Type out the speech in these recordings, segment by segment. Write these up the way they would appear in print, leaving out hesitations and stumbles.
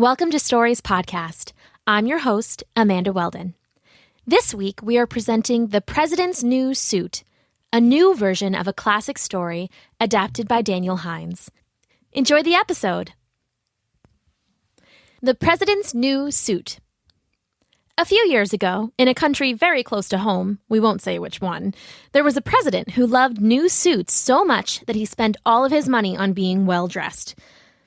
Welcome to Stories Podcast. I'm your host, Amanda Weldin. This week, we are presenting The President's New Suit, a new version of a classic story adapted by Daniel Hinds. Enjoy the episode. The President's New Suit. A few years ago, in a country very close to home, we won't say which one, there was a president who loved new suits so much that he spent all of his money on being well-dressed.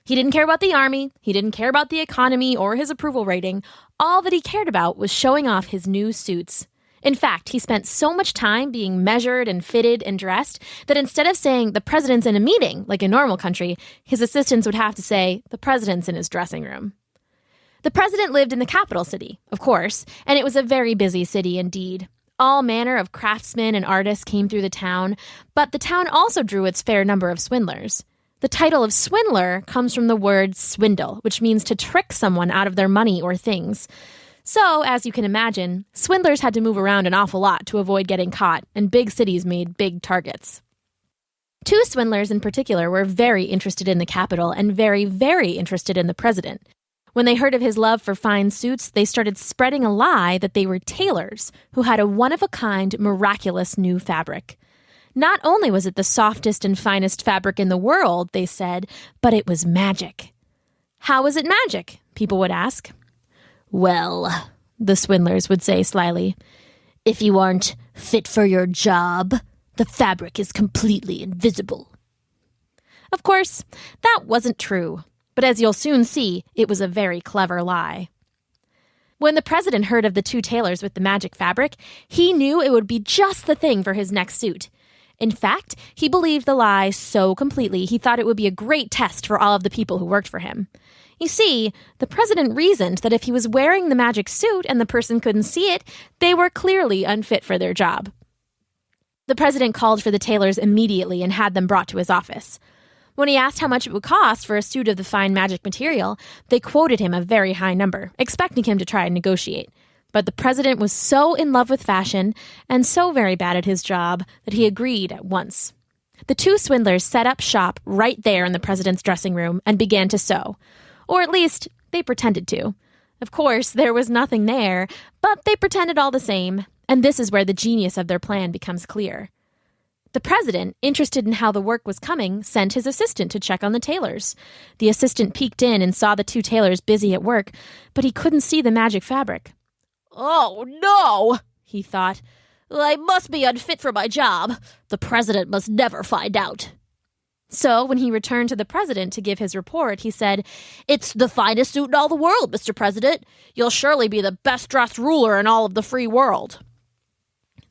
He didn't care about the army, he didn't care about the economy or his approval rating. All that he cared about was showing off his new suits. In fact, he spent so much time being measured and fitted and dressed that instead of saying, "the president's in a meeting," like a normal country, his assistants would have to say, "the president's in his dressing room." The president lived in the capital city, of course, and it was a very busy city indeed. All manner of craftsmen and artists came through the town, but the town also drew its fair number of swindlers. The title of swindler comes from the word swindle, which means to trick someone out of their money or things. So, as you can imagine, swindlers had to move around an awful lot to avoid getting caught, and big cities made big targets. Two swindlers in particular were very interested in the capital and very, very interested in the president. When they heard of his love for fine suits, they started spreading a lie that they were tailors who had a one-of-a-kind, miraculous new fabric. Not only was it the softest and finest fabric in the world, they said, but it was magic. How was it magic? People would ask. Well, the swindlers would say slyly, if you aren't fit for your job, the fabric is completely invisible. Of course, that wasn't true, but as you'll soon see, it was a very clever lie. When the president heard of the two tailors with the magic fabric, he knew it would be just the thing for his next suit. In fact, he believed the lie so completely he thought it would be a great test for all of the people who worked for him. You see, the president reasoned that if he was wearing the magic suit and the person couldn't see it, they were clearly unfit for their job. The president called for the tailors immediately and had them brought to his office. When he asked how much it would cost for a suit of the fine magic material, they quoted him a very high number, expecting him to try and negotiate. But the president was so in love with fashion and so very bad at his job that he agreed at once. The two swindlers set up shop right there in the president's dressing room and began to sew. Or at least, they pretended to. Of course, there was nothing there, but they pretended all the same, and this is where the genius of their plan becomes clear. The president, interested in how the work was coming, sent his assistant to check on the tailors. The assistant peeked in and saw the two tailors busy at work, but he couldn't see the magic fabric. "Oh, no," he thought. "I must be unfit for my job. The president must never find out." So, when he returned to the president to give his report, he said, "It's the finest suit in all the world, Mr. President. You'll surely be the best-dressed ruler in all of the free world."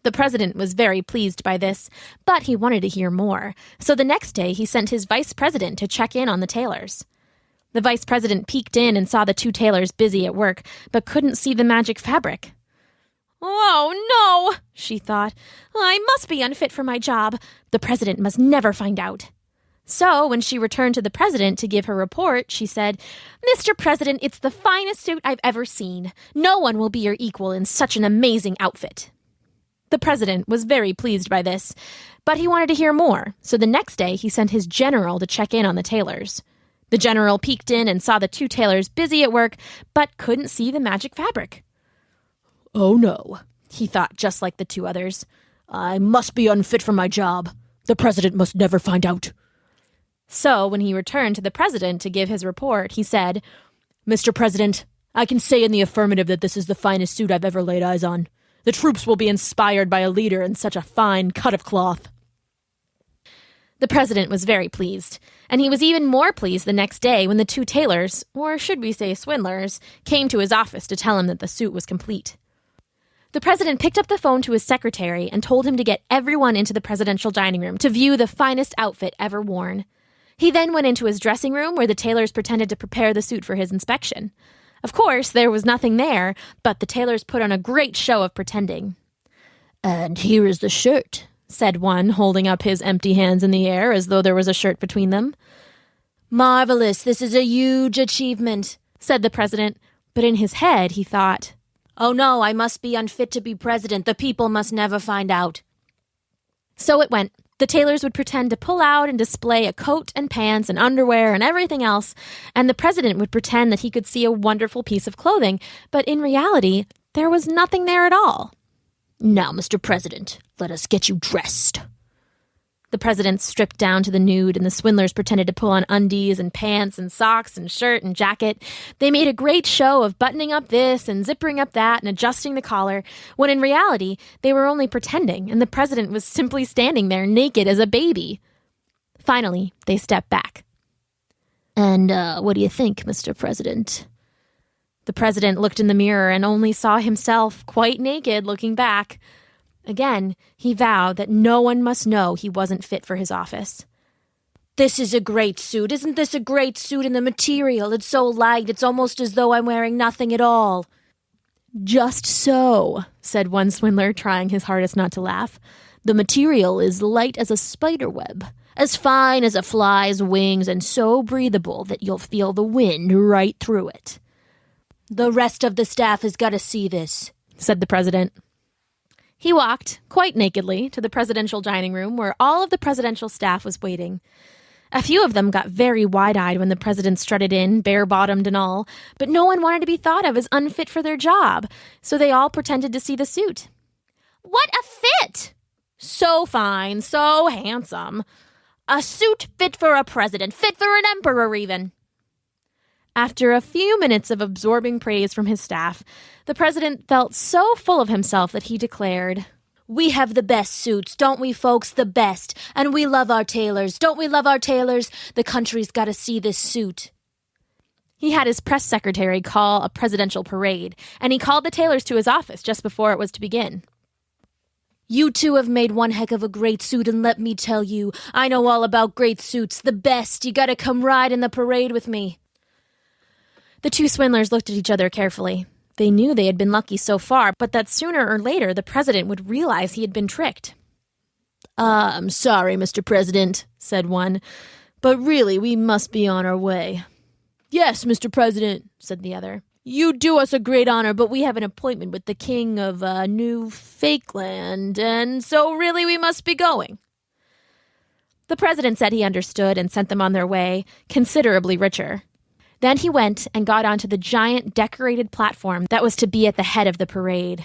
The president was very pleased by this, but he wanted to hear more. So the next day, he sent his vice president to check in on the tailors. The vice president peeked in and saw the two tailors busy at work, but couldn't see the magic fabric. "Oh, no," she thought. "I must be unfit for my job. The president must never find out." So, when she returned to the president to give her report, she said, "Mr. President, it's the finest suit I've ever seen. No one will be your equal in such an amazing outfit." The president was very pleased by this, but he wanted to hear more, so the next day he sent his general to check in on the tailors. The general peeked in and saw the two tailors busy at work, but couldn't see the magic fabric. "Oh no," he thought, just like the two others. "I must be unfit for my job. The president must never find out." So, when he returned to the president to give his report, he said, "Mr. President, I can say in the affirmative that this is the finest suit I've ever laid eyes on. The troops will be inspired by a leader in such a fine cut of cloth." The president was very pleased, and he was even more pleased the next day when the two tailors, or should we say swindlers, came to his office to tell him that the suit was complete. The president picked up the phone to his secretary and told him to get everyone into the presidential dining room to view the finest outfit ever worn. He then went into his dressing room where the tailors pretended to prepare the suit for his inspection. Of course, there was nothing there, but the tailors put on a great show of pretending. "And here is the shirt," said one, holding up his empty hands in the air as though there was a shirt between them. "Marvelous, this is a huge achievement," said the president, but in his head he thought, "Oh no, I must be unfit to be president. The people must never find out." So it went. The tailors would pretend to pull out and display a coat and pants and underwear and everything else, and the president would pretend that he could see a wonderful piece of clothing, but in reality, there was nothing there at all. "Now, Mr. President, let us get you dressed." The president stripped down to the nude, and the swindlers pretended to pull on undies and pants and socks and shirt and jacket. They made a great show of buttoning up this and zippering up that and adjusting the collar, when in reality, they were only pretending, and the president was simply standing there naked as a baby. Finally, they stepped back. "And what do you think, Mr. President?" The president looked in the mirror and only saw himself quite naked looking back. Again, he vowed that no one must know he wasn't fit for his office. "This is a great suit. Isn't this a great suit? And the material, it's so light, it's almost as though I'm wearing nothing at all." "Just so," said one swindler, trying his hardest not to laugh. "The material is light as a spider web, as fine as a fly's wings, and so breathable that you'll feel the wind right through it." "The rest of the staff has got to see this," said the president. He walked, quite nakedly, to the presidential dining room where all of the presidential staff was waiting. A few of them got very wide-eyed when the president strutted in, bare-bottomed and all, but no one wanted to be thought of as unfit for their job, so they all pretended to see the suit. "What a fit! So fine, so handsome. A suit fit for a president, fit for an emperor even." After a few minutes of absorbing praise from his staff, the president felt so full of himself that he declared, "We have the best suits, don't we, folks? The best. And we love our tailors. Don't we love our tailors? The country's got to see this suit." He had his press secretary call a presidential parade, and he called the tailors to his office just before it was to begin. "You two have made one heck of a great suit, and let me tell you, I know all about great suits, the best. You got to come ride in the parade with me." The two swindlers looked at each other carefully. They knew they had been lucky so far, but that sooner or later the president would realize he had been tricked. "I'm sorry, Mr. President," said one, "but really we must be on our way." "Yes, Mr. President," said the other. "You do us a great honor, but we have an appointment with the king of New Fakeland, and so really we must be going." The president said he understood and sent them on their way, considerably richer. Then he went and got onto the giant decorated platform that was to be at the head of the parade.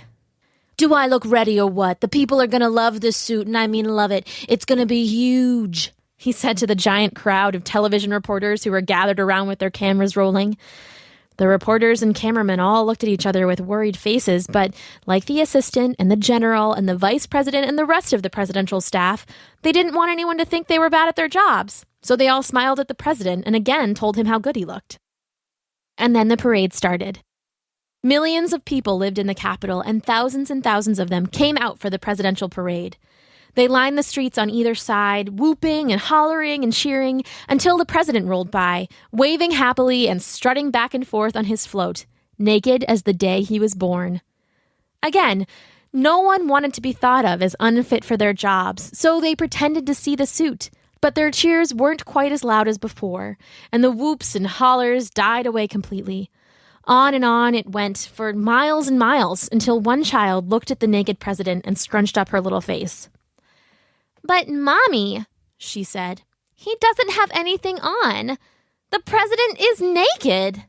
"Do I look ready or what? The people are going to love this suit, and I mean love it. It's going to be huge," he said to the giant crowd of television reporters who were gathered around with their cameras rolling. The reporters and cameramen all looked at each other with worried faces, but like the assistant and the general and the vice president and the rest of the presidential staff, they didn't want anyone to think they were bad at their jobs. So they all smiled at the president and again told him how good he looked. And then the parade started. Millions of people lived in the capital, and thousands of them came out for the presidential parade. They lined the streets on either side, whooping and hollering and cheering, until the president rolled by, waving happily and strutting back and forth on his float, naked as the day he was born. Again, no one wanted to be thought of as unfit for their jobs, so they pretended to see the suit. But their cheers weren't quite as loud as before, and the whoops and hollers died away completely. On and on it went for miles and miles until one child looked at the naked president and scrunched up her little face. "But, Mommy," she said, "he doesn't have anything on. The president is naked."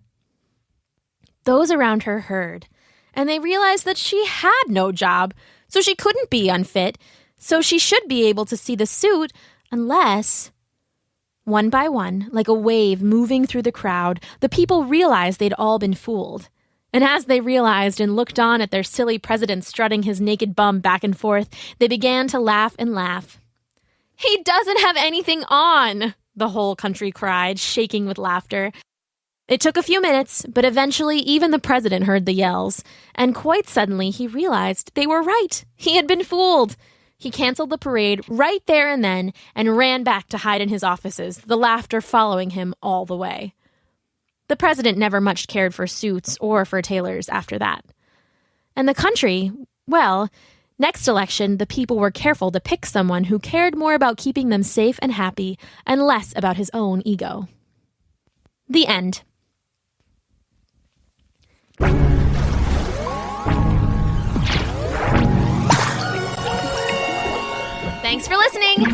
Those around her heard, and they realized that she had no job, so she couldn't be unfit, so she should be able to see the suit, unless, one by one, like a wave moving through the crowd, the people realized they'd all been fooled. And as they realized and looked on at their silly president strutting his naked bum back and forth, they began to laugh and laugh. "He doesn't have anything on!" the whole country cried, shaking with laughter. It took a few minutes, but eventually even the president heard the yells, and quite suddenly he realized they were right. He had been fooled. He canceled the parade right there and then and ran back to hide in his offices, the laughter following him all the way. The president never much cared for suits or for tailors after that. And the country, well, next election, the people were careful to pick someone who cared more about keeping them safe and happy and less about his own ego. The end. Thanks for listening.